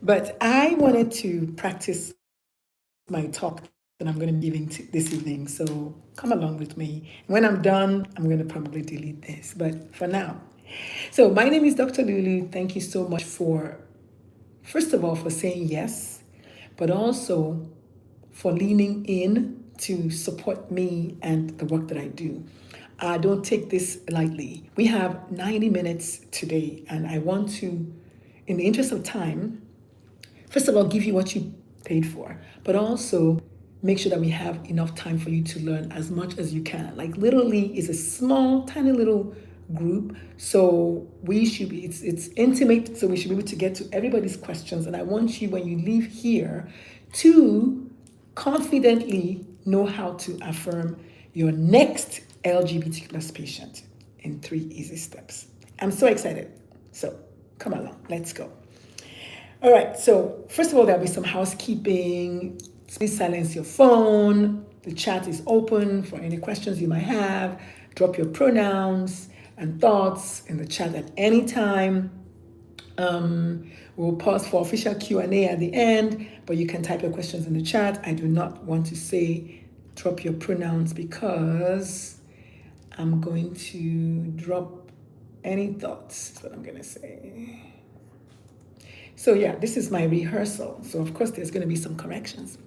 But I wanted to practice my talk that I'm going to be giving this evening. So come along with me. When I'm done, I'm going to probably delete this. But for now, so my name is Dr. Lulu. Thank you so much for, first of all, for saying yes, but also for leaning in to support me and the work that I do. I don't take this lightly. We have 90 minutes today, and I want to, in the interest of time, first of all, give you what you paid for, but also make sure that we have enough time for you to learn as much as you can. Like literally is a small, tiny little group. So we should be, it's intimate, so we should be able to get to everybody's questions. And I want you, when you leave here, to confidently know how to affirm your next LGBT plus patient in 3 easy steps. I'm so excited. So come along, let's go. All right, so first of all, there'll be some housekeeping. Please silence your phone. The chat is open for any questions you might have. Drop your pronouns and thoughts in the chat at any time. We'll pause for official Q&A at the end, but you can type your questions in the chat. I do not want to say drop your pronouns because I'm going to drop any thoughts. That's what I'm going to say. So yeah, this is my rehearsal. So of course there's going to be some corrections.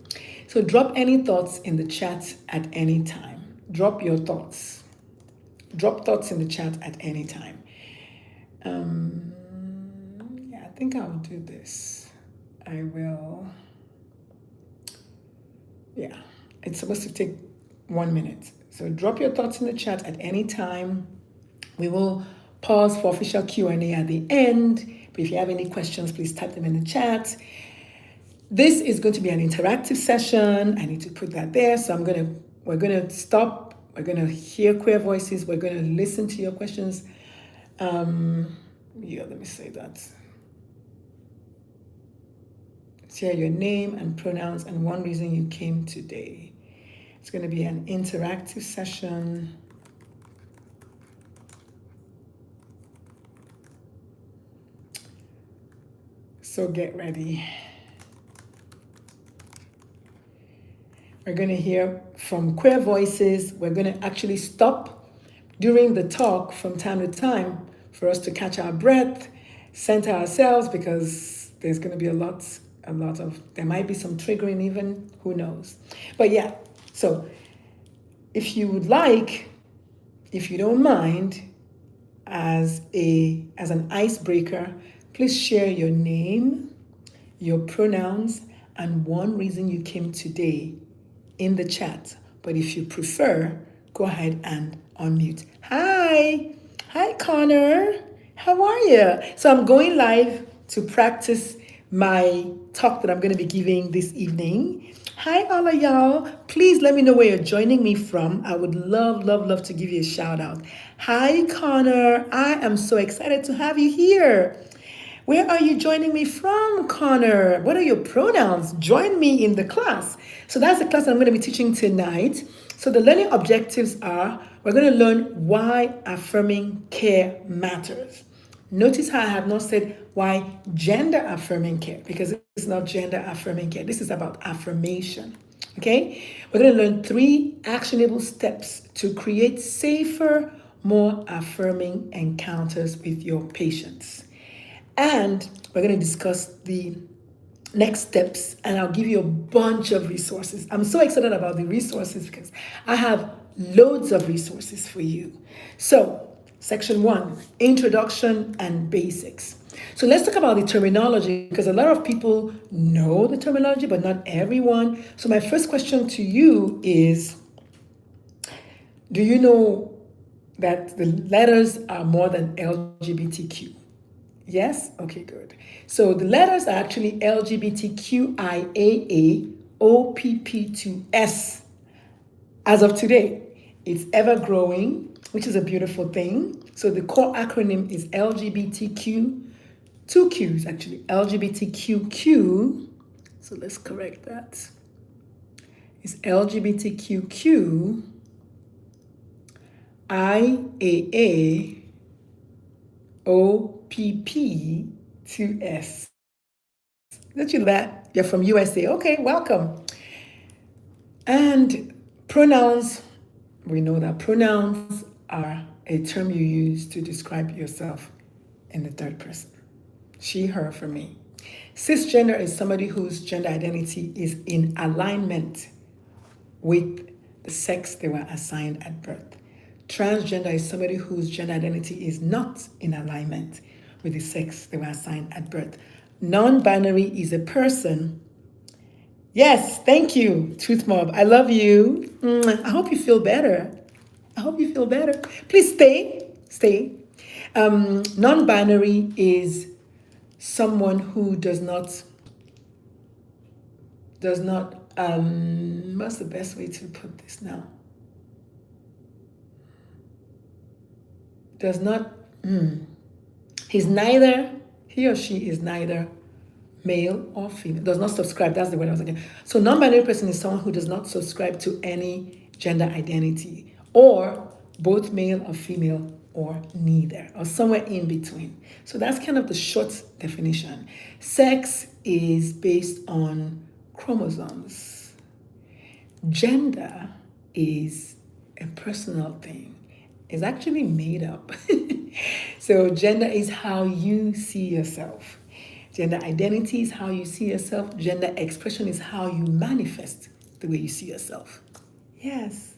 So drop any thoughts in the chat at any time. Drop your thoughts. Drop thoughts in the chat at any time. Yeah, I think I'll do this. I will. Yeah, it's supposed to take 1 minute. So drop your thoughts in the chat at any time. We will pause for official Q&A at the end. But if you have any questions, please type them in the chat. This is going to be an interactive session. I need to put that there. So we're gonna stop. We're gonna hear queer voices. We're gonna listen to your questions. Yeah, let me say that. Share your name and pronouns and one reason you came today. It's gonna be an interactive session. So get ready. We're going to hear from queer voices. We're going to actually stop during the talk from time to time for us to catch our breath, center ourselves, because there's going to be a lot of, there might be some triggering even, who knows. But yeah, so if you would like, if you don't mind, as an icebreaker, please share your name, your pronouns, and one reason you came today in the chat. But if you prefer, go ahead and unmute. Hi Connor, how are you? So I'm going live to practice my talk that I'm going to be giving this evening. Hi all of y'all, please let me know where you're joining me from. I would love to give you a shout out. Hi Connor, I am so excited to have you here. Where are you joining me from, Connor? What are your pronouns? Join me in the class. So that's the class I'm going to be teaching tonight. So the learning objectives are, we're going to learn why affirming care matters. Notice how I have not said why gender affirming care, because it's not gender affirming care. This is about affirmation. Okay? We're going to learn 3 actionable steps to create safer, more affirming encounters with your patients. And we're going to discuss the next steps, and I'll give you a bunch of resources. I'm so excited about the resources because I have loads of resources for you. So, section 1, introduction and basics. So let's talk about the terminology, because a lot of people know the terminology, but not everyone. So my first question to you is, do you know that the letters are more than LGBTQ? Yes? Okay, good. So the letters are actually LGBTQIAAOPP2S as of today. It's ever growing, which is a beautiful thing. So the core acronym is LGBTQ, 2Qs actually, LGBTQQ. So let's correct that. It's LGBTQQ IAA OPP2S. Don't you know that? You're from USA. Okay, welcome. And pronouns, we know that pronouns are a term you use to describe yourself in the third person. She, her for me. Cisgender is somebody whose gender identity is in alignment with the sex they were assigned at birth. Transgender is somebody whose gender identity is not in alignment with the sex they were assigned at birth. Non-binary is a person. Yes, thank you, Truth Mob. I love you. I hope you feel better. I hope you feel better. Please stay. Stay. Non-binary is someone who does not what's the best way to put this now? Does not he's neither, he or she is neither male or female, does not subscribe, that's the word I was looking. So non-binary person is someone who does not subscribe to any gender identity, or both male or female, or neither, or somewhere in between. So that's kind of the short definition. Sex is based on chromosomes. Gender is a personal thing. It's actually made up. So gender is how you see yourself. Gender identity is how you see yourself. Gender expression is how you manifest the way you see yourself. Yes.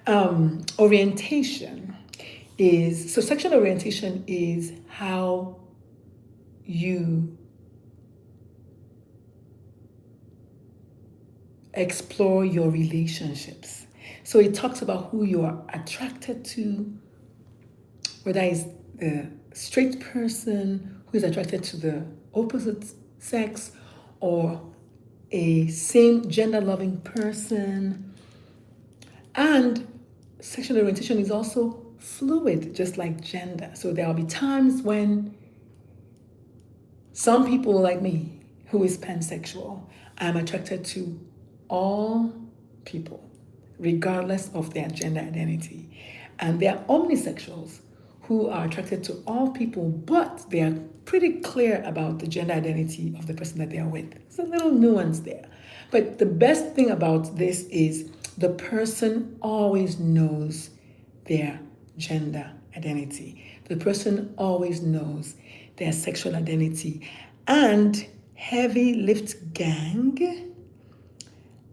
Orientation is, so sexual orientation is how you explore your relationships. So it talks about who you are attracted to, whether it's the straight person who is attracted to the opposite sex, or a same gender loving person. And sexual orientation is also fluid, just like gender. So there will be times when some people like me, who is pansexual, I'm attracted to all people, regardless of their gender identity. And there are omnisexuals who are attracted to all people, but they are pretty clear about the gender identity of the person that they are with. There's a little nuance there. But the best thing about this is the person always knows their gender identity. The person always knows their sexual identity. And Heavy Lift Gang,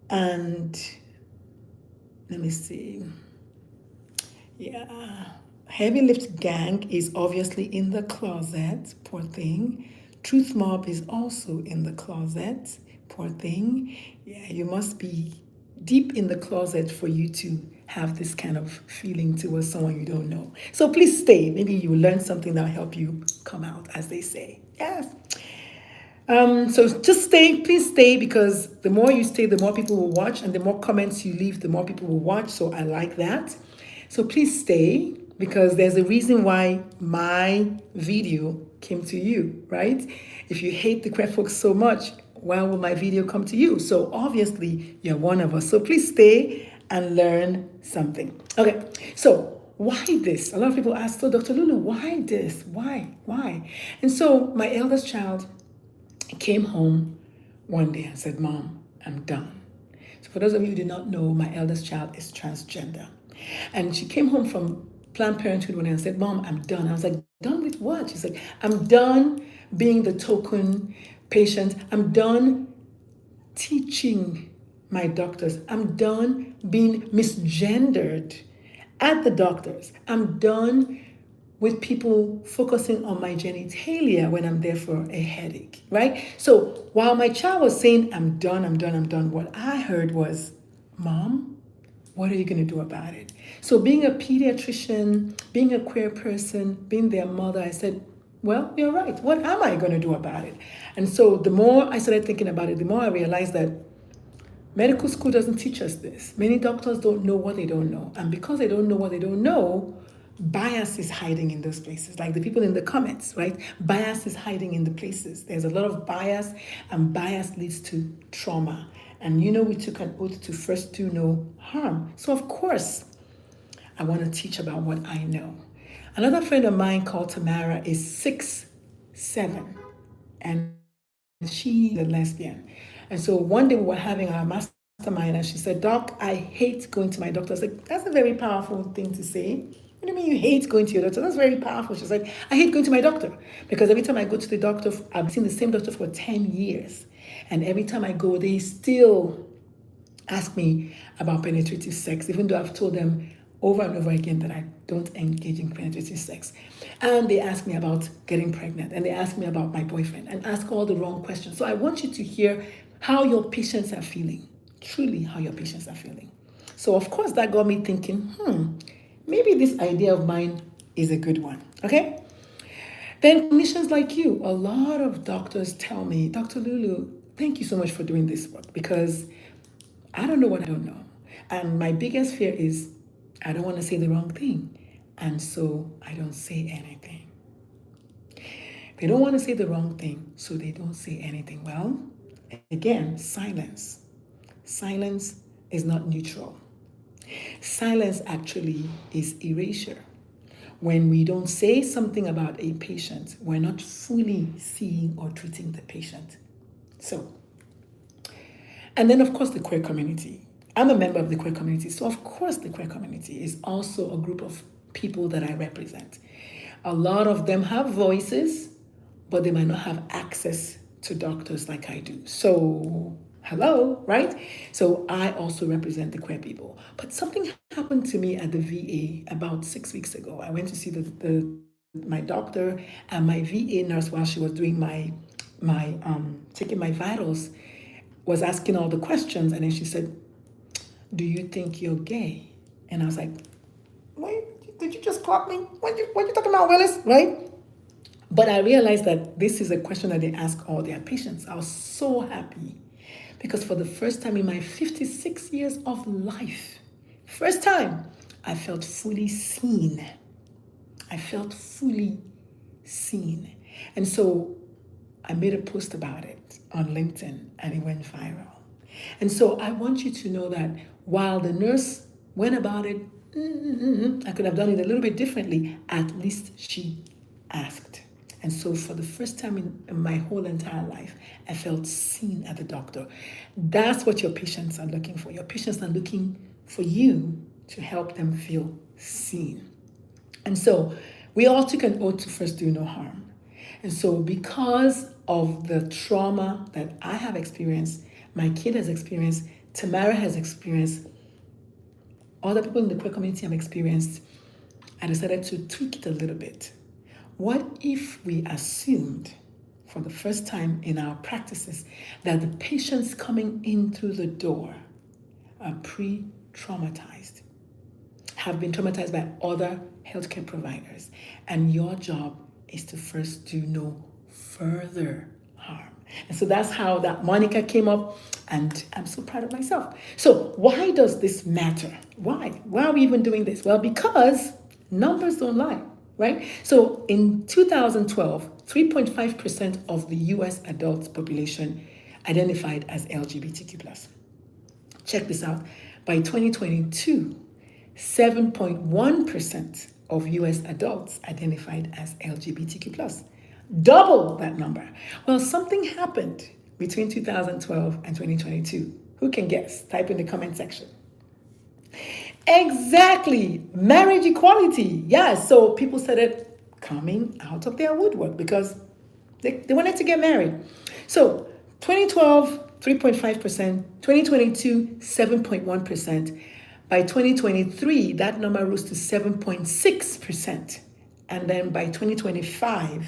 and let me see. Yeah. Heavy Lift Gang is obviously in the closet, poor thing. Truth Mob is also in the closet, poor thing. Yeah, you must be deep in the closet for you to have this kind of feeling towards someone you don't know. So please stay. Maybe you will learn something that will help you come out, as they say. Yes. So just stay, please stay, because the more you stay, the more people will watch, and the more comments you leave, the more people will watch. So I like that. So please stay, because there's a reason why my video came to you, right? If you hate the queer folks so much, why will my video come to you? So obviously you're one of us. So please stay and learn something. Okay, so why this? A lot of people ask, so Dr. Lulu, why this? Why? And so my eldest child came home one day and said, Mom, I'm done. So for those of you who do not know, my eldest child is transgender. And she came home from Planned Parenthood one day and said, Mom, I'm done. I was like, done with what? She's like, I'm done being the token patient. I'm done teaching my doctors. I'm done being misgendered at the doctors. I'm done with people focusing on my genitalia when I'm there for a headache, right? So while my child was saying, I'm done, what I heard was, Mom, what are you going to do about it? So being a pediatrician, being a queer person, being their mother, I said, well, you're right. What am I going to do about it? And so the more I started thinking about it, the more I realized that medical school doesn't teach us this. Many doctors don't know what they don't know. And because they don't know what they don't know, bias is hiding in those places. Like the people in the comments, right? Bias is hiding in the places. There's a lot of bias, and bias leads to trauma. And we took an oath to first do no harm. So of course, I want to teach about what I know. Another friend of mine called Tamara is 6'7", and she's a lesbian. And so one day we were having our mastermind and she said, Doc, I hate going to my doctor. I was like, that's a very powerful thing to say. What do you mean you hate going to your doctor? That's very powerful. She's like, I hate going to my doctor because every time I go to the doctor, I've seen the same doctor for 10 years. And every time I go, they still ask me about penetrative sex, even though I've told them over and over again that I don't engage in penetrative sex. And they ask me about getting pregnant, and they ask me about my boyfriend, and ask all the wrong questions. So I want you to hear how your patients are feeling, truly how your patients are feeling. So of course that got me thinking, maybe this idea of mine is a good one, okay? Then clinicians like you, a lot of doctors tell me, Dr. Lulu, thank you so much for doing this work because I don't know what I don't know. And my biggest fear is I don't want to say the wrong thing. And so I don't say anything. They don't want to say the wrong thing, so they don't say anything. Well, again, silence. Silence is not neutral. Silence actually is erasure. When we don't say something about a patient, we're not fully seeing or treating the patient. So, and then of course the queer community. I'm a member of the queer community, so of course the queer community is also a group of people that I represent. A lot of them have voices, but they might not have access to doctors like I do. So, hello, right? So I also represent the queer people. But something happened to me at the VA about 6 weeks ago. I went to see my doctor and my VA nurse while she was doing my taking my vitals, was asking all the questions, and then she said, do you think you're gay? And I was like, wait, did you just clock me? What you talking about, Willis? Right? But I realized that this is a question that they ask all their patients. I was so happy because for the first time in my 56 years of life, first time, I felt fully seen. I felt fully seen. And so I made a post about it on LinkedIn and it went viral. And so I want you to know that while the nurse went about it, I could have done it a little bit differently. At least she asked. And so for the first time in my whole entire life, I felt seen at the doctor. That's what your patients are looking for. Your patients are looking for you to help them feel seen. And so we all took an oath to first do no harm. And so because of the trauma that I have experienced, my kid has experienced, Tamara has experienced, other people in the queer community have experienced, I decided to tweak it a little bit. What if we assumed for the first time in our practices that the patients coming in through the door are pre-traumatized, have been traumatized by other healthcare providers, and your job is to first do no further harm. And so that's how that moniker came up, and I'm so proud of myself. So why does this matter? Why? Why are we even doing this? Well, because numbers don't lie, right? So in 2012, 3.5% of the US adult population identified as LGBTQ+. Check this out. By 2022, 7.1% of US adults identified as LGBTQ+. Double that number. Well, something happened between 2012 and 2022. Who can guess? Type in the comment section. Exactly. Marriage equality. Yes. So people started coming out of their woodwork because they wanted to get married. So 2012, 3.5%, 2022, 7.1%. By 2023, that number rose to 7.6%. And then by 2025,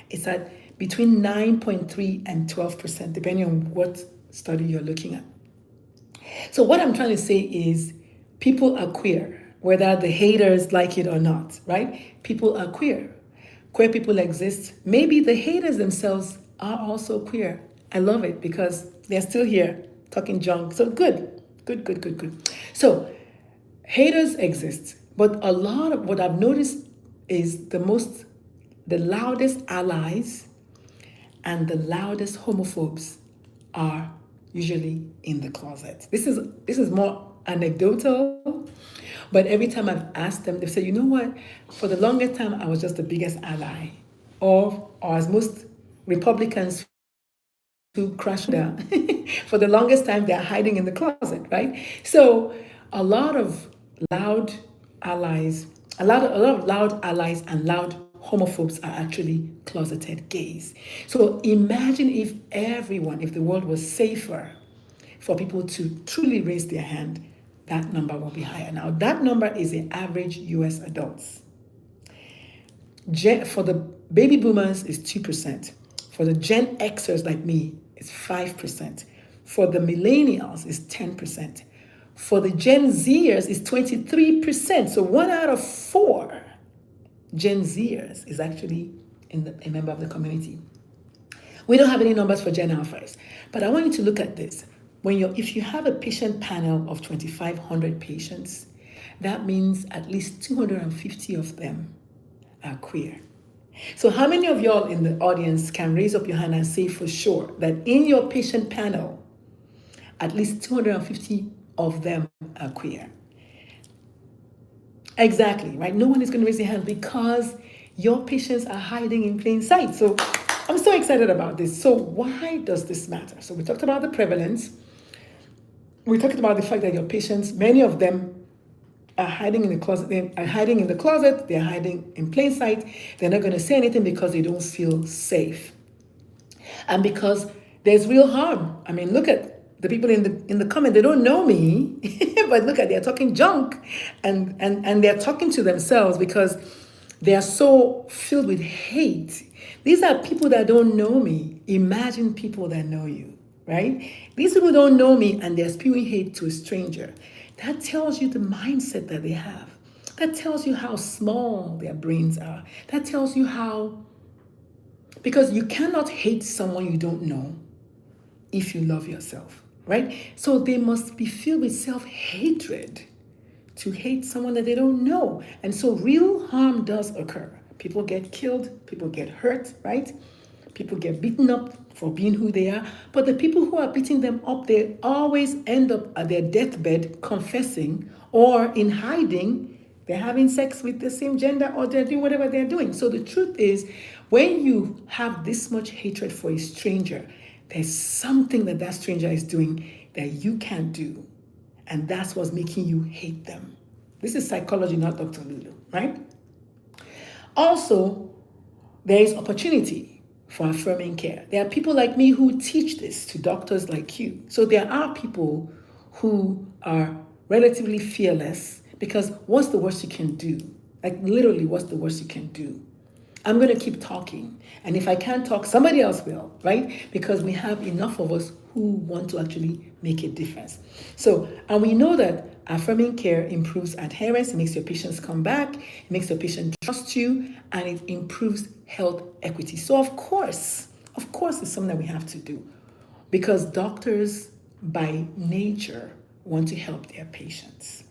it's at between 9.3 and 12%, depending on what study you're looking at. So what I'm trying to say is people are queer, whether the haters like it or not, right? People are queer. Queer people exist. Maybe the haters themselves are also queer. I love it because they're still here talking junk. So good. So haters exist, but a lot of what I've noticed is the loudest allies and the loudest homophobes are usually in the closet. This is more anecdotal, but every time I've asked them, they say, you know what? For the longest time, I was just the biggest ally, or as most Republicans to crash down. For the longest time, they're hiding in the closet, right? So a lot of loud allies, a lot of loud allies and loud homophobes are actually closeted gays. So imagine if the world was safer for people to truly raise their hand, that number will be higher. Now, that number is the average US adults. For the baby boomers is 2%. For the Gen Xers like me, it's 5%. For the millennials is 10%. For the Gen Zers is 23%. So 1 out of 4 Gen Zers is actually a member of the community. We don't have any numbers for Gen Alphas, but I want you to look at this. If you have a patient panel of 2,500 patients, that means at least 250 of them are queer. So how many of y'all in the audience can raise up your hand and say for sure that in your patient panel, at least 250 of them are queer? Exactly, right? No one is going to raise their hand because your patients are hiding in plain sight. So I'm so excited about this. So why does this matter? So we talked about the prevalence. We talked about the fact that your patients, many of them are hiding in the closet. They are hiding in the closet. They're hiding in plain sight. They're not going to say anything because they don't feel safe, and because there's real harm. I mean, look at the people in the comment. They don't know me, but look at they're talking junk, and they're talking to themselves because they are so filled with hate. These are people that don't know me. Imagine people that know you, right? These people don't know me and they're spewing hate to a stranger. That tells you the mindset that they have. That tells you how small their brains are. That tells you because you cannot hate someone you don't know if you love yourself, right? So they must be filled with self-hatred to hate someone that they don't know. And so real harm does occur. People get killed, people get hurt, right? People get beaten up for being who they are. But the people who are beating them up, they always end up at their deathbed confessing, or in hiding, they're having sex with the same gender, or they're doing whatever they're doing. So the truth is, when you have this much hatred for a stranger, there's something that stranger is doing that you can't do. And that's what's making you hate them. This is psychology, not Dr. Lulu, right? Also, there is opportunity for affirming care. There are people like me who teach this to doctors like you. So there are people who are relatively fearless because what's the worst you can do? Like literally, what's the worst you can do? I'm going to keep talking. And if I can't talk, somebody else will, right? Because we have enough of us who want to actually make a difference. So, and we know that affirming care improves adherence, it makes your patients come back, it makes your patient trust you, and it improves health equity. So of course, it's something that we have to do because doctors by nature want to help their patients.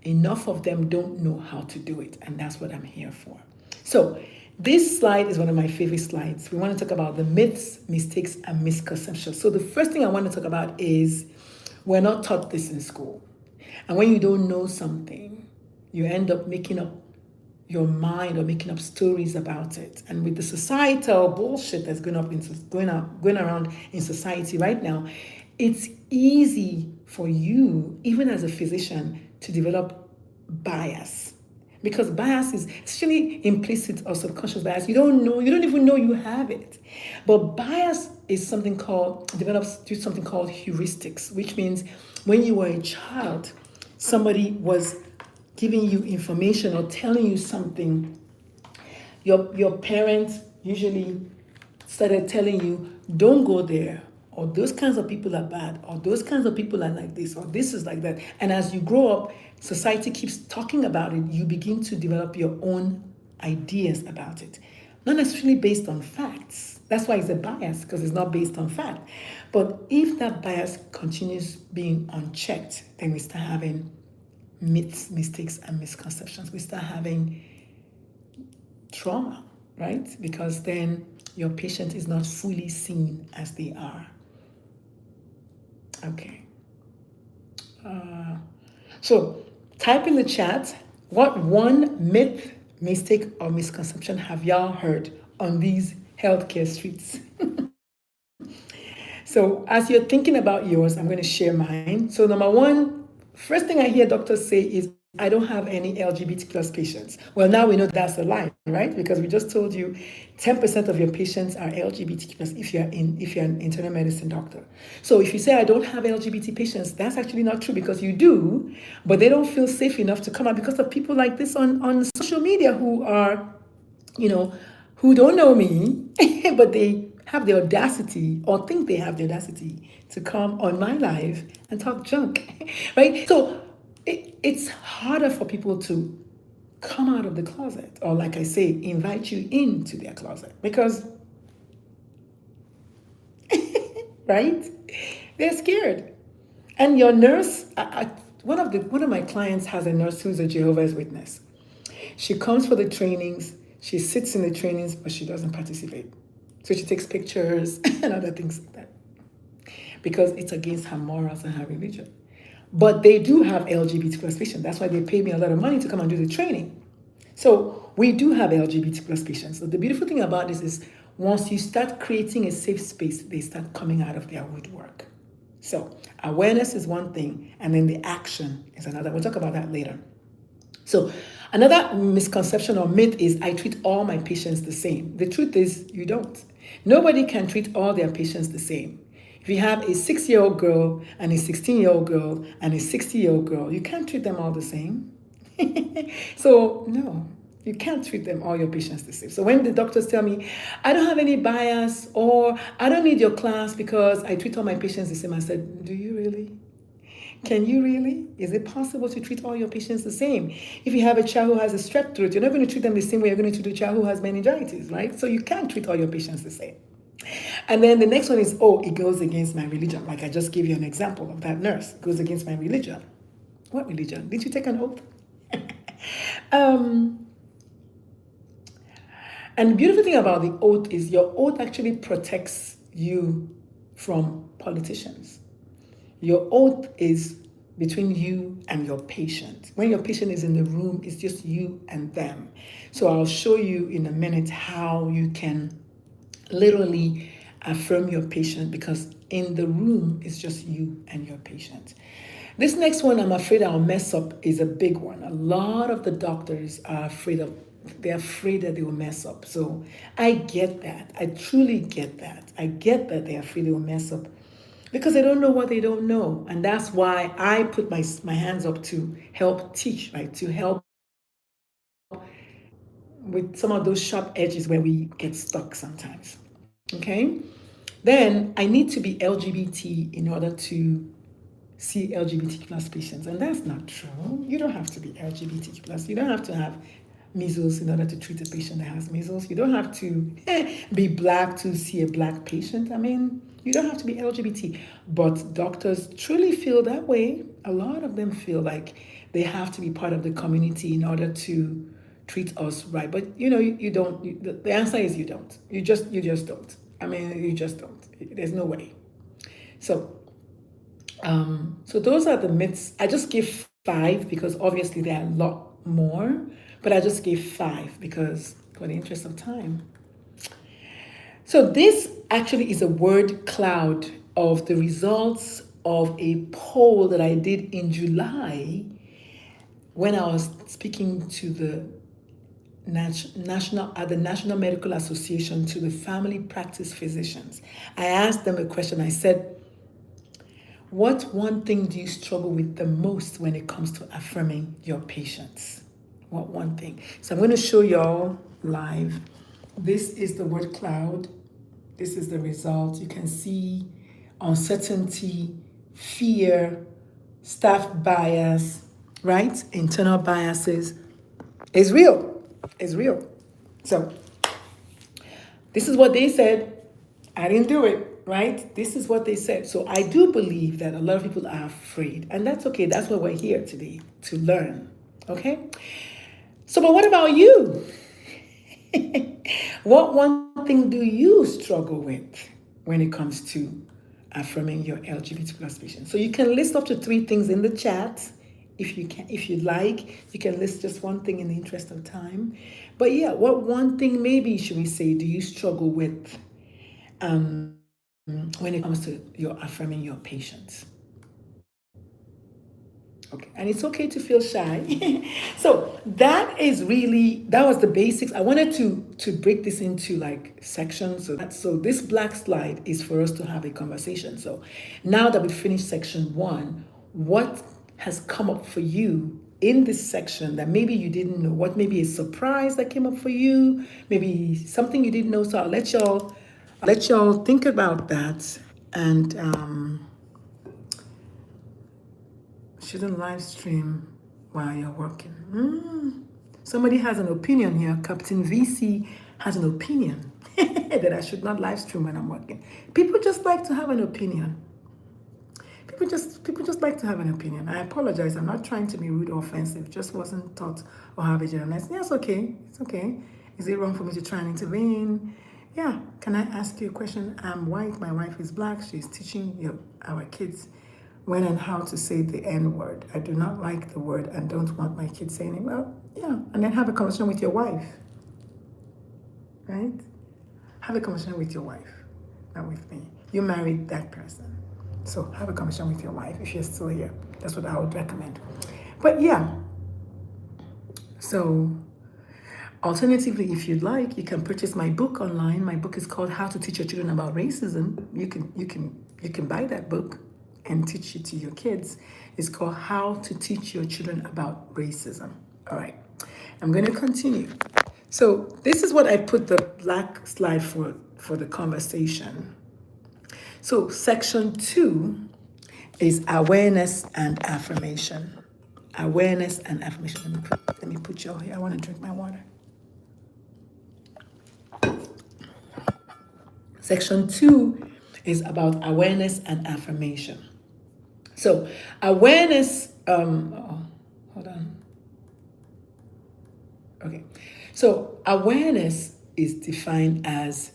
Enough of them don't know how to do it, and that's what I'm here for. So this slide is one of my favorite slides. We want to talk about the myths, mistakes, and misconceptions. So the first thing I want to talk about is we're not taught this in school. And when you don't know something, you end up making up your mind or making up stories about it. And with the societal bullshit that's going around in society right now, it's easy for you, even as a physician, to develop bias. Because bias is actually implicit or subconscious bias. You don't even know you have it. But bias is develops through something called heuristics, which means when you were a child, somebody was giving you information or telling you something. Your parents usually started telling you, don't go there, or those kinds of people are bad, or those kinds of people are like this, or this is like that. And as you grow up, society keeps talking about it. You begin to develop your own ideas about it. Not necessarily based on facts. That's why it's a bias, because it's not based on fact. But if that bias continues being unchecked, then we start having myths, mistakes, and misconceptions. We start having trauma, right? Because then your patient is not fully seen as they are. Okay. So type in the chat, what one myth, mistake, or misconception have y'all heard on these healthcare streets? So as you're thinking about yours, I'm going to share mine. So number one, first thing I hear doctors say is, I don't have any LGBT plus patients. Well, now we know that's a lie, right? Because we just told you 10% of your patients are LGBT plus if you're an internal medicine doctor. So if you say I don't have LGBT patients, that's actually not true because you do, but they don't feel safe enough to come out because of people like this on social media who are, you know, who don't know me, but they have the audacity or think they have the audacity to come on my live and talk junk, right? So it's harder for people to come out of the closet or, like I say, invite you into their closet because, right? They're scared. And your nurse, one of my clients has a nurse who's a Jehovah's Witness. She comes for the trainings, she sits in the trainings, but she doesn't participate. So she takes pictures and other things like that because it's against her morals and her religion. But they do have LGBT plus patients. That's why they pay me a lot of money to come and do the training. So we do have LGBT plus patients. So the beautiful thing about this is once you start creating a safe space, they start coming out of their woodwork. So awareness is one thing, and then the action is another. We'll talk about that later. So another misconception or myth is I treat all my patients the same. The truth is you don't. Nobody can treat all their patients the same. If you have a 6-year-old girl and a 16-year-old girl and a 60-year-old girl, you can't treat them all the same. So no, you can't treat them all your patients the same. So when the doctors tell me, I don't have any bias or I don't need your class because I treat all my patients the same, I said, do you really? Can you really? Is it possible to treat all your patients the same? If you have a child who has a strep throat, you're not going to treat them the same way you're going to treat a child who has meningitis, right? So you can't treat all your patients the same. And then the next one is, oh, it goes against my religion. Like I just gave you an example of that nurse. It goes against my religion. What religion? Did you take an oath? um, and the beautiful thing about the oath is your oath actually protects you from politicians. Your oath is between you and your patient. When your patient is in the room, it's just you and them. So I'll show you in a minute how you can literally affirm your patient because in the room, it's just you and your patient. This next one, I'm afraid I'll mess up, is a big one. A lot of the doctors are they're afraid that they will mess up. So I get that. I truly get that. I get that they're afraid they will mess up because they don't know what they don't know. And that's why I put my hands up to help teach, right? To help with some of those sharp edges where we get stuck sometimes. Okay? Then I need to be LGBT in order to see LGBT plus patients. And that's not true. You don't have to be LGBT plus. You don't have to have measles in order to treat a patient that has measles. You don't have to be black to see a black patient. I mean, you don't have to be LGBT. But doctors truly feel that way. A lot of them feel like they have to be part of the community in order to treat us right. But you don't. The answer is you don't. You just don't. I mean, you just don't. There's no way. So so those are the myths. I just gave 5 because obviously there are a lot more, but I just gave 5 because for the interest of time. So this actually is a word cloud of the results of a poll that I did in July when I was speaking to the National Medical Association to the family practice physicians. I asked them a question. I said, what one thing do you struggle with the most when it comes to affirming your patients? What one thing? So I'm going to show y'all live. This is the word cloud. This is the result. You can see uncertainty, fear, staff bias, right? Internal biases. It's real. It's real. So this is what they said. I didn't do it, right? This is what they said. So I do believe that a lot of people are afraid. And that's okay. That's why we're here today, to learn. Okay? So, but what about you? What one thing do you struggle with when it comes to affirming your LGBT plus patients? So you can list up to 3 things in the chat. If you'd like, you can list just one thing in the interest of time. But yeah, what one thing maybe should we say do you struggle with when it comes to your affirming your patients. Okay, and it's okay to feel shy. So that was the basics. I wanted to break this into like sections. So this black slide is for us to have a conversation. So now that we finished section 1, what has come up for you in this section that maybe you didn't know? What maybe a surprise that came up for you? Maybe something you didn't know. So I'll let y'all think about that. And shouldn't live stream while you're working. Somebody has an opinion here. Captain VC has an opinion that I should not live stream when I'm working. People just like to have an opinion. People just like to have an opinion. I apologize. I'm not trying to be rude or offensive. Just wasn't taught or have a generalized. Yeah, it's okay. It's okay. Is it wrong for me to try and intervene? Yeah. Can I ask you a question? I'm white. My wife is black. She's teaching our kids when and how to say the N word. I do not like the word and don't want my kids saying it. Well, yeah. And then have a conversation with your wife. Right? Have a conversation with your wife, not with me. You married that person. So have a conversation with your wife if you're still here. That's what I would recommend. But yeah. So alternatively, if you'd like, you can purchase my book online. My book is called How to Teach Your Children About Racism. You can buy that book and teach it to your kids. It's called How to Teach Your Children About Racism. All right. I'm going to continue. So this is what I put the black slide for the conversation. So section 2 is awareness and affirmation. Awareness and affirmation. Let me put y'all here. I want to drink my water. Section 2 is about awareness and affirmation. So awareness, hold on. Okay. So awareness is defined as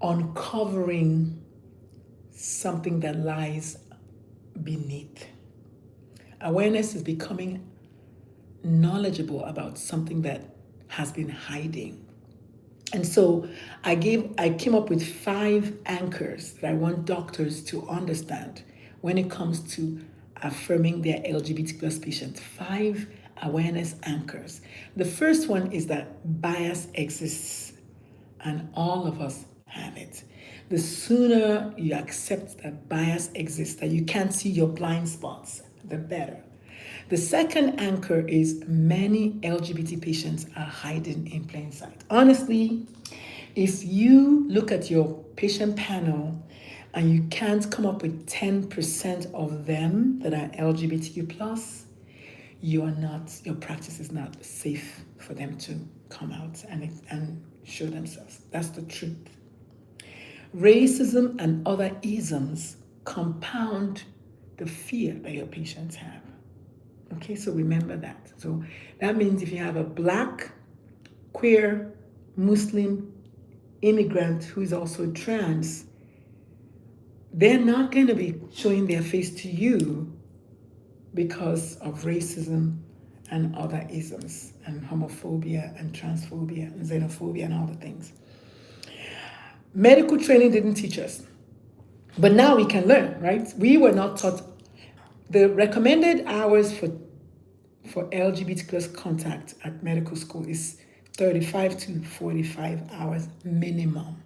uncovering something that lies beneath. Awareness is becoming knowledgeable about something that has been hiding. And so I came up with 5 anchors that I want doctors to understand when it comes to affirming their LGBT plus patients. 5 awareness anchors. The first one is that bias exists, and all of us have it. The sooner you accept that bias exists, that you can't see your blind spots, the better. The second anchor is many LGBT patients are hiding in plain sight. Honestly, if you look at your patient panel and you can't come up with 10% of them that are LGBTQ plus, your practice is not safe for them to come out and show themselves. That's the truth. Racism and other isms compound the fear that your patients have. Okay, so remember that. So that means if you have a black, queer, Muslim immigrant who is also trans, they're not going to be showing their face to you because of racism and other isms and homophobia and transphobia and xenophobia and all the things. Medical training didn't teach us, but now we can learn, right? We were not taught. The recommended hours for LGBT plus contact at medical school is 35 to 45 hours minimum.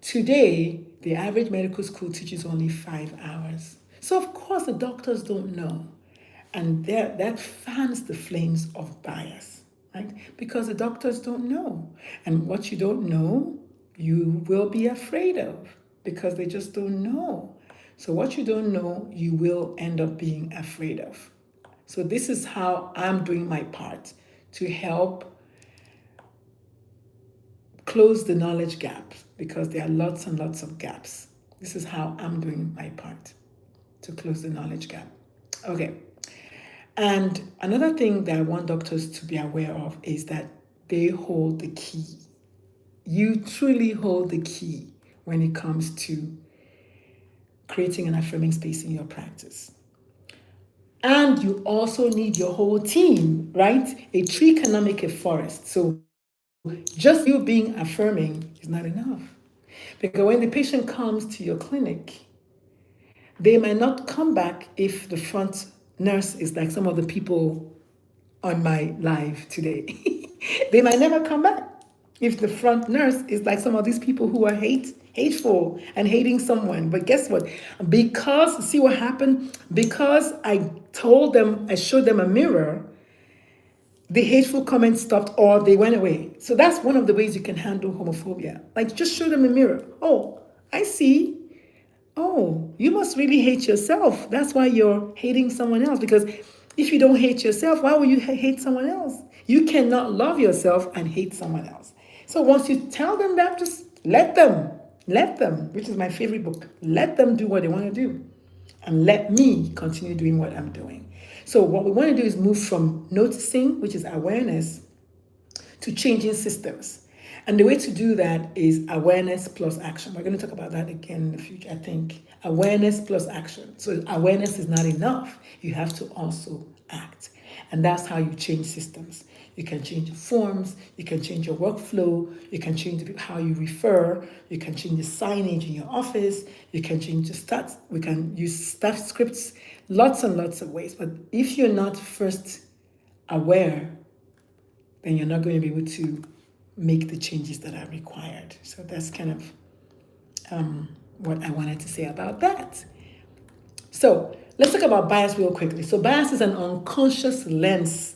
Today, the average medical school teaches only 5 hours. So of course the doctors don't know. And that fans the flames of bias, right? Because the doctors don't know. And what you don't know, you will be afraid of because they just don't know. So what you don't know, you will end up being afraid of. So this is how I'm doing my part to help close the knowledge gap because there are lots and lots of gaps. This is how I'm doing my part to close the knowledge gap. Okay. And another thing that I want doctors to be aware of is that they hold the key. You truly hold the key when it comes to creating an affirming space in your practice. And you also need your whole team, right? A tree cannot make a forest. So just you being affirming is not enough. Because when the patient comes to your clinic, they might not come back if the front nurse is like some of the people on my live today. They might never come back if the front nurse is like some of these people who are hateful and hating someone. But guess what? Because, see what happened? Because I showed them a mirror, the hateful comments stopped or they went away. So that's one of the ways you can handle homophobia. Like just show them a mirror. Oh, I see. Oh, you must really hate yourself. That's why you're hating someone else. Because if you don't hate yourself, why would you hate someone else? You cannot love yourself and hate someone else. So once you tell them that, just let them, which is my favorite book. Let them do what they want to do. And let me continue doing what I'm doing. So what we want to do is move from noticing, which is awareness, to changing systems. And the way to do that is awareness plus action. We're going to talk about that again in the future, I think. Awareness plus action. So awareness is not enough. You have to also act. And that's how you change systems. You can change forms, you can change your workflow, you can change how you refer, you can change the signage in your office, you can change the stats, we can use staff scripts, lots and lots of ways. But if you're not first aware, then you're not going to be able to make the changes that are required. So that's kind of what I wanted to say about that. So let's talk about bias real quickly. So bias is an unconscious lens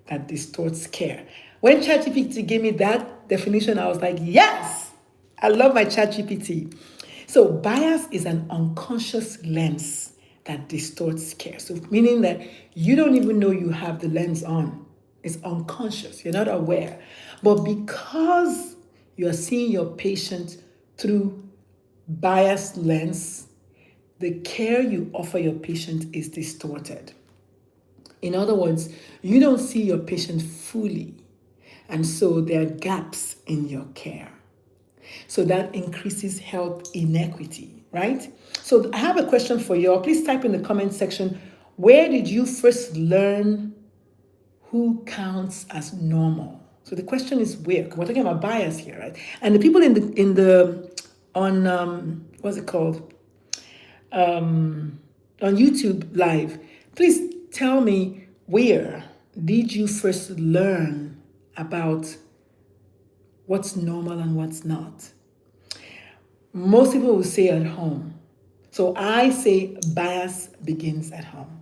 that distorts care. When ChatGPT gave me that definition, I was like, yes, I love my ChatGPT. So bias is an unconscious lens that distorts care. So meaning that you don't even know you have the lens on. It's unconscious. You're not aware. But because you're seeing your patient through biased lens, the care you offer your patient is distorted. In other words, you don't see your patient fully, and so there are gaps in your care. So that increases health inequity, right? So I have a question for you all. Please type in the comment section, where did you first learn who counts as normal? So the question is where? We're talking about bias here, right? And the people what's it called? On YouTube Live, please tell me, where did you first learn about what's normal and what's not? Most people will say at home. So I say bias begins at home.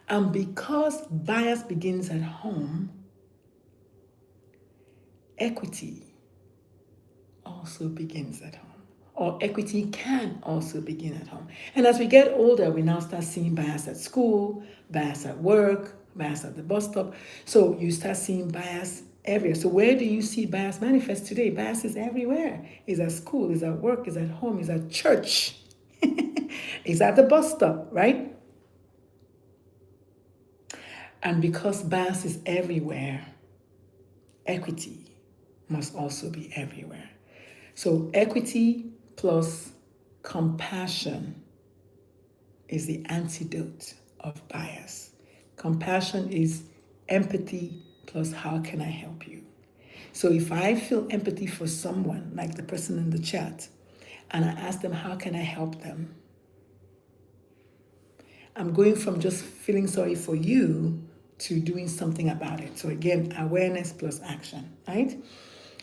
And because bias begins at home, equity also begins at home. Or equity can also begin at home. And as we get older, we now start seeing bias at school, bias at work, bias at the bus stop. So you start seeing bias everywhere. So where do you see bias manifest today? Bias is everywhere. It's at school, it's at work, it's at home, it's at church, it's at the bus stop, right? And because bias is everywhere, equity must also be everywhere. So equity plus compassion is the antidote of bias. Compassion is empathy plus how can I help you? So if I feel empathy for someone, like the person in the chat, and I ask them how can I help them, I'm going from just feeling sorry for you to doing something about it. So again, awareness plus action, right?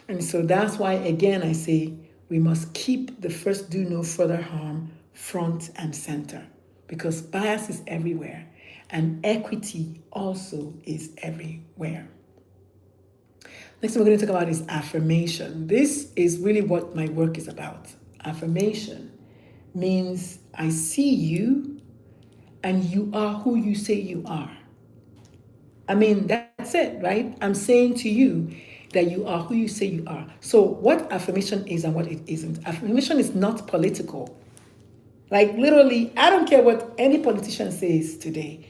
And so that's why, again, I say we must keep the first do no further harm front and center, because bias is everywhere and equity also is everywhere. Next thing we're going to talk about is affirmation. This is really what my work is about. Affirmation means I see you and you are who you say you are. I mean, that's it, right? I'm saying to you that you are who you say you are. So what affirmation is and what it isn't. Affirmation is not political. Like literally, I don't care what any politician says today.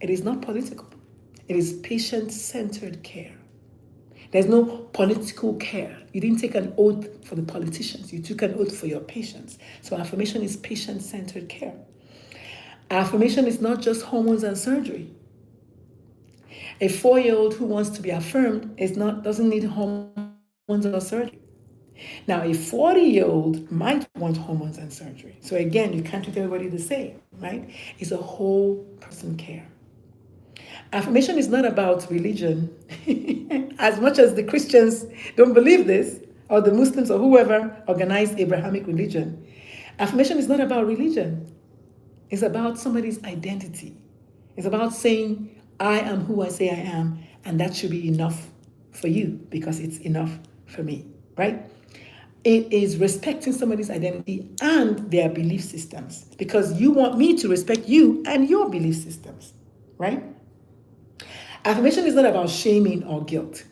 It is not political. It is patient-centered care. There's no political care. You didn't take an oath for the politicians. You took an oath for your patients. So affirmation is patient-centered care. Affirmation is not just hormones and surgery. A 4-year-old who wants to be affirmed doesn't need hormones or surgery. Now, a 40-year-old might want hormones and surgery. So again, you can't treat everybody the same, right? It's a whole person care. Affirmation is not about religion. As much as the Christians don't believe this, or the Muslims or whoever organized Abrahamic religion, affirmation is not about religion. It's about somebody's identity. It's about saying, I am who I say I am, and that should be enough for you because it's enough for me, right? It is respecting somebody's identity and their belief systems because you want me to respect you and your belief systems, right? Affirmation is not about shaming or guilt,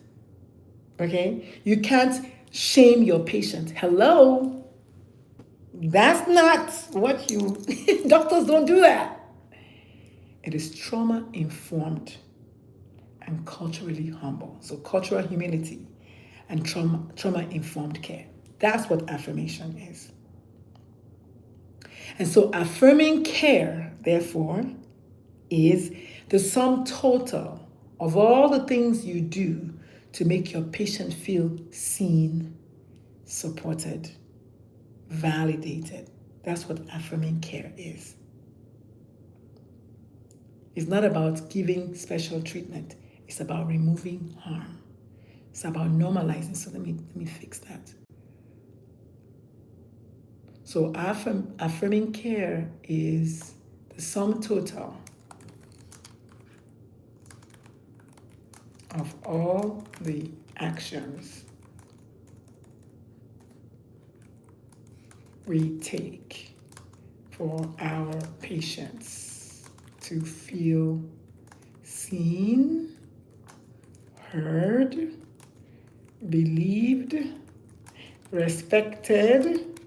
okay? You can't shame your patient. Hello? That's not what you, doctors don't do that. It is trauma informed and culturally humble. So cultural humility and trauma informed care. That's what affirmation is. And so affirming care, therefore, is the sum total of all the things you do to make your patient feel seen, supported, validated. That's what affirming care is. It's not about giving special treatment. It's about removing harm. It's about normalizing. So let me fix that. So affirming care is the sum total of all the actions we take for our patients to feel seen, heard, believed, respected,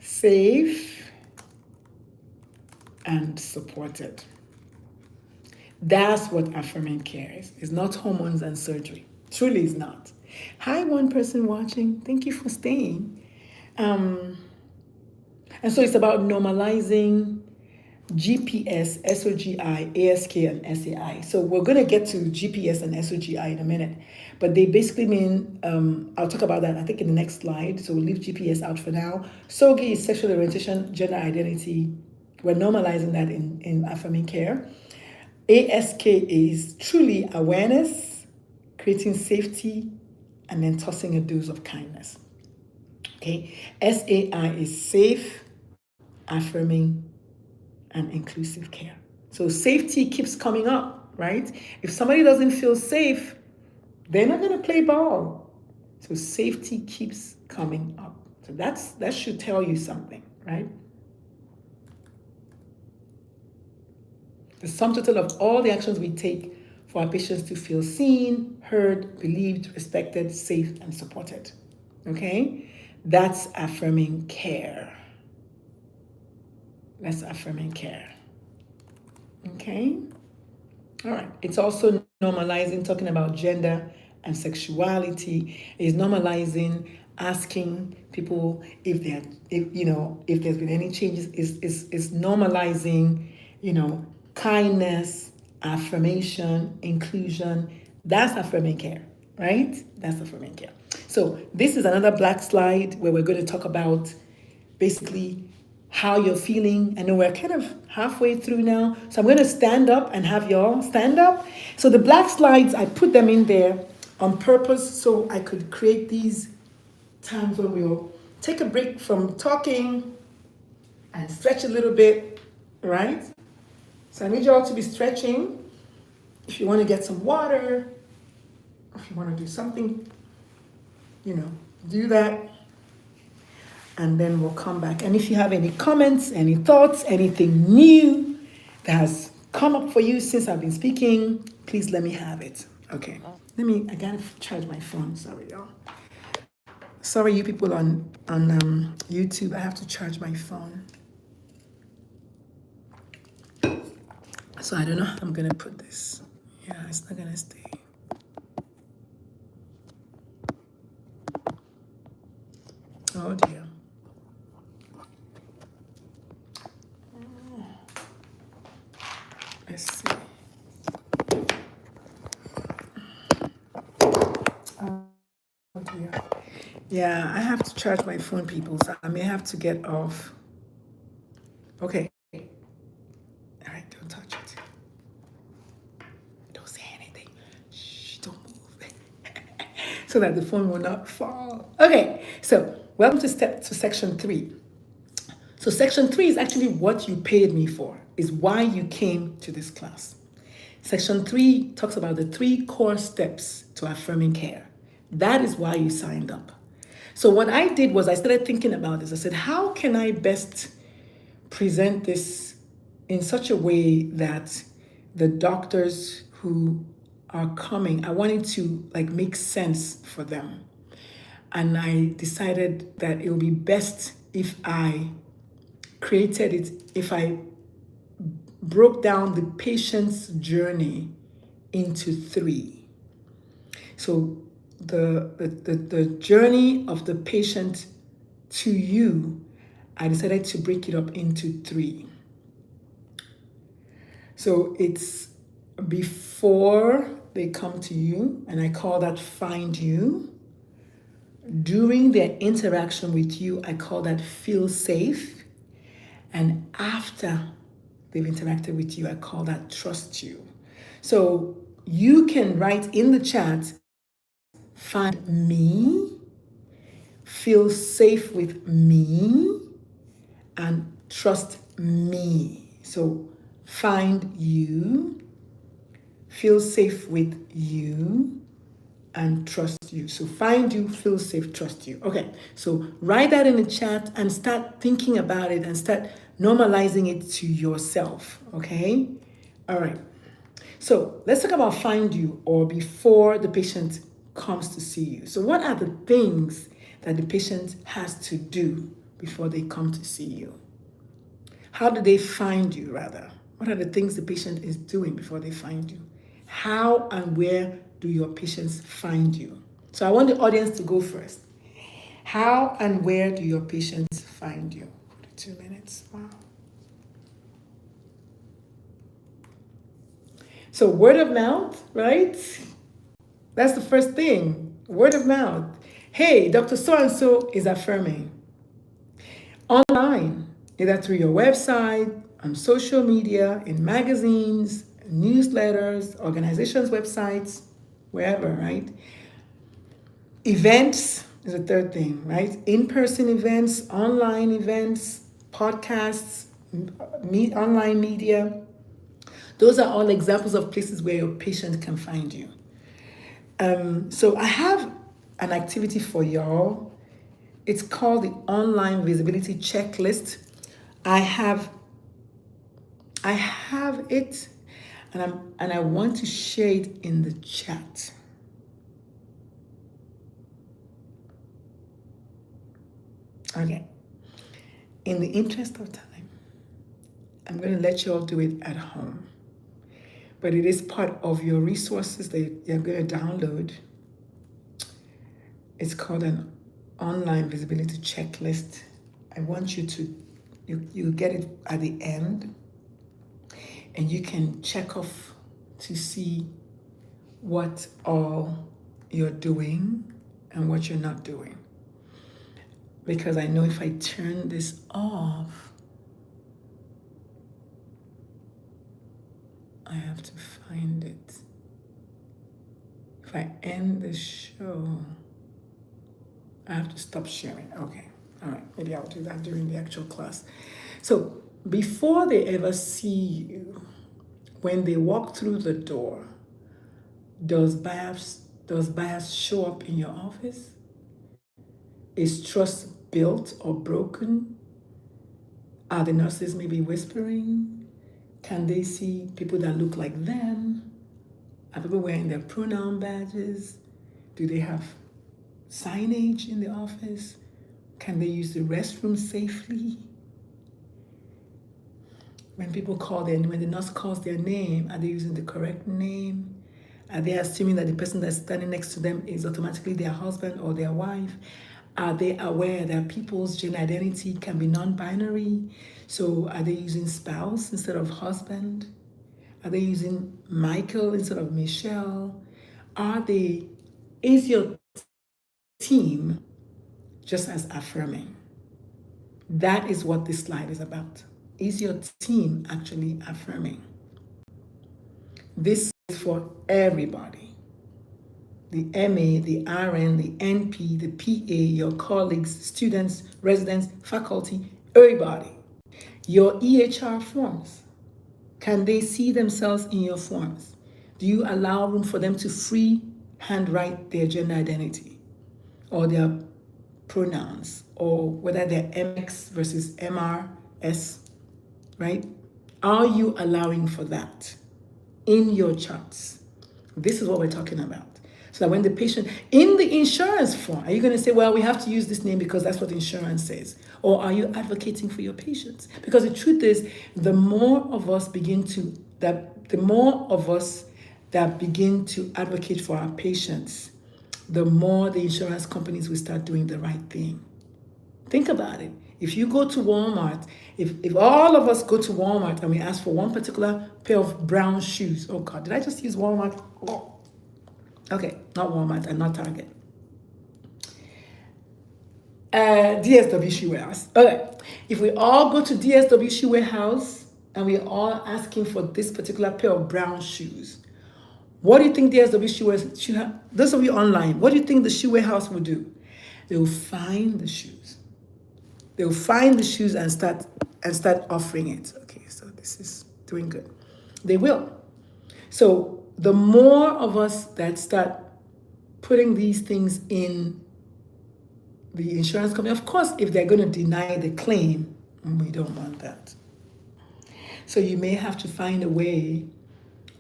safe, and supported. That's what affirming care is. It's not hormones and surgery. Truly is not. Hi, one person watching. Thank you for staying. And so it's about normalizing GPS, SOGI, ASK, and SAI. So we're going to get to GPS and SOGI in a minute, but they basically mean, I'll talk about that, I think, in the next slide. So we'll leave GPS out for now. SOGI is sexual orientation, gender identity. We're normalizing that in affirming care. ASK is truly awareness, creating safety, and then tossing a dose of kindness. Okay. SAI is safe, affirming, and inclusive care. So safety keeps coming up, right? If somebody doesn't feel safe, they're not going to play ball. So safety keeps coming up. So that should tell you something, right? The sum total of all the actions we take for our patients to feel seen, heard, believed, respected, safe, and supported. Okay? That's affirming care. That's affirming care. Okay? All right. It's also normalizing, talking about gender and sexuality. It's normalizing, asking people if there's been any changes. Is normalizing, kindness, affirmation, inclusion. That's affirming care, right? That's affirming care. So this is another black slide where we're going to talk about basically how you're feeling. I know we're kind of halfway through now, so I'm going to stand up and have y'all stand up. So the black slides, I put them in there on purpose so I could create these times where we'll take a break from talking and stretch a little bit, right? So I need y'all to be stretching. If you want to get some water, if you want to do something, do that. And then we'll come back. And if you have any comments, any thoughts, anything new that has come up for you since I've been speaking, please let me have it. Okay. I gotta charge my phone. Sorry, y'all. Sorry, you people on YouTube. I have to charge my phone. So I don't know how I'm gonna put this. Yeah, it's not gonna stay. Oh dear. Let's see. Yeah, I have to charge my phone, people, so I may have to get off. Okay. All right, don't touch it. Don't say anything. Shh, don't move. So that the phone will not fall. Okay, so welcome to section 3. So section 3 is actually what you paid me for, is why you came to this class. Section 3 talks about the 3 core steps to affirming care. That is why you signed up. So what I did was I started thinking about this. I said, how can I best present this in such a way that the doctors who are coming, I wanted to like make sense for them. And I decided that it would be best if I created it, if I broke down the patient's journey into 3. So the journey of the patient to you, I decided to break it up into 3. So it's before they come to you, and I call that find you. During their interaction with you, I call that feel safe. And after they've interacted with you, I call that trust you. So you can write in the chat, find me, feel safe with me, and trust me. So find you, feel safe with you, and trust you. So find you, feel safe, trust you. Okay, so write that in the chat and start thinking about it and start normalizing it to yourself. Okay, all right. So let's talk about find you, or before the patient comes to see you. So what are the things that the patient has to do before they come to see you? How do they find you, rather? What are the things the patient is doing before they find you? How and where do your patients find you? So I want the audience to go first. How and where do your patients find you? 42 minutes. Wow. So word of mouth, right? That's the first thing. Word of mouth. Hey, Dr. So-and-so is affirming. Online, either through your website, on social media, in magazines, newsletters, organizations' websites, wherever, right? Events is the third thing, right? In-person events, online events, podcasts, online media. Those are all examples of places where your patient can find you. So I have an activity for y'all. It's called the Online Visibility Checklist. I have it, and I want to share it in the chat. Okay. In the interest of time, I'm going to let you all do it at home. But it is part of your resources that you're going to download. It's called an Online Visibility Checklist. I want you to, you get it at the end, and you can check off to see what all you're doing and what you're not doing. Because I know if I turn this off, I have to find it. If I end the show, I have to stop sharing. Okay, all right, maybe I'll do that during the actual class. So before they ever see you, when they walk through the door, does bias show up in your office? Is trust built or broken? Are the nurses maybe whispering? Can they see people that look like them? Are people wearing their pronoun badges? Do they have signage in the office? Can they use the restroom safely? When the nurse calls their name, are they using the correct name? Are they assuming that the person that's standing next to them is automatically their husband or their wife? Are they aware that people's gender identity can be non-binary? So are they using spouse instead of husband? Are they using Michael instead of Michelle? Is your team just as affirming? That is what this slide is about. Is your team actually affirming? This is for everybody. The MA, the RN, the NP, the PA, your colleagues, students, residents, faculty, everybody. Your EHR forms. Can they see themselves in your forms? Do you allow room for them to free handwrite their gender identity or their pronouns, or whether they're MX versus MRS, right? Are you allowing for that in your charts? This is what we're talking about. So that when the patient, in the insurance form, are you going to say, well, we have to use this name because that's what insurance says? Or are you advocating for your patients? Because the truth is, the more of us that begin to advocate for our patients, the more the insurance companies will start doing the right thing. Think about it. If you go to Walmart, if all of us go to Walmart and we ask for one particular pair of brown shoes, oh God, did I just use Walmart? Oh. Okay, not Walmart and not Target. DSW Shoe Warehouse. Okay, if we all go to DSW Shoe Warehouse and we're all asking for this particular pair of brown shoes, what do you think DSW Shoe Warehouse, those of you online, what do you think the shoe warehouse will do? They will find the shoes. They will find the shoes and start offering it. Okay, so this is doing good. They will. So the more of us that start putting these things in the insurance company, of course, if they're going to deny the claim, we don't want that. So you may have to find a way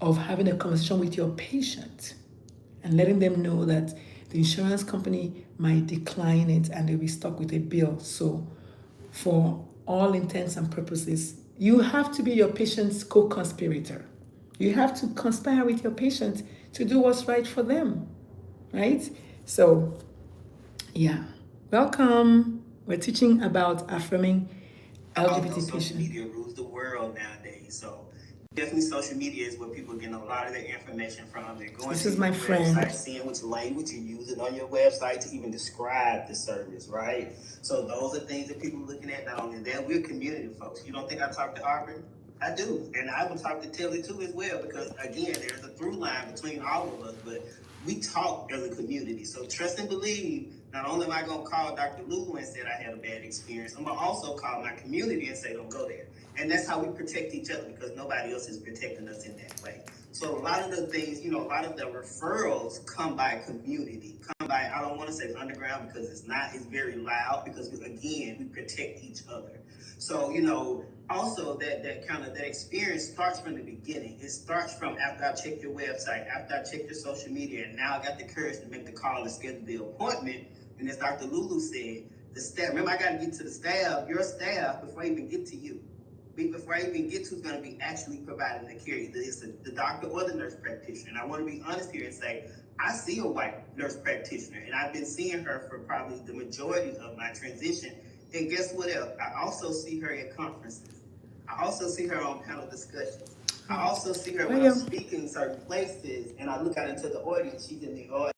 of having a conversation with your patient and letting them know that the insurance company might decline it and they'll be stuck with a bill. So for all intents and purposes, you have to be your patient's co-conspirator. You have to conspire with your patient to do what's right for them, right? So, yeah. Welcome. We're teaching about affirming LGBT Social patients. media rules the world nowadays, so definitely social media is where people get a lot of their information from. They're going This to is my your friend. website, seeing which language you're using on your website to even describe the service, right? So those are things that people are looking at. Not only that, we're community folks. You don't think I talk to Aubrey? I do, and I will talk to Tilly too as well, because again, there's a through line between all of us, but we talk as a community. So trust and believe, not only am I gonna call Dr. Lulu and say I had a bad experience, I'm gonna also call my community and say don't go there. And that's how we protect each other, because nobody else is protecting us in that way. So a lot of the things, a lot of the referrals come by community, come by, I don't want to say underground because it's not, it's very loud, because again, we protect each other. So, also that kind of that experience starts from the beginning. It starts from after I check your website, after I check your social media, and now I got the courage to make the call and schedule the appointment. And as Dr. Lulu said, the staff, remember I got to get to the staff, your staff, before I even get to you. Before I even get to who's going to be actually providing the care, either it's the doctor or the nurse practitioner. And I want to be honest here and say, I see a white nurse practitioner, and I've been seeing her for probably the majority of my transition. And guess what else? I also see her at conferences. I also see her on panel discussions. I also see her when I'm speaking certain places, and I look out into the audience, she's in the audience.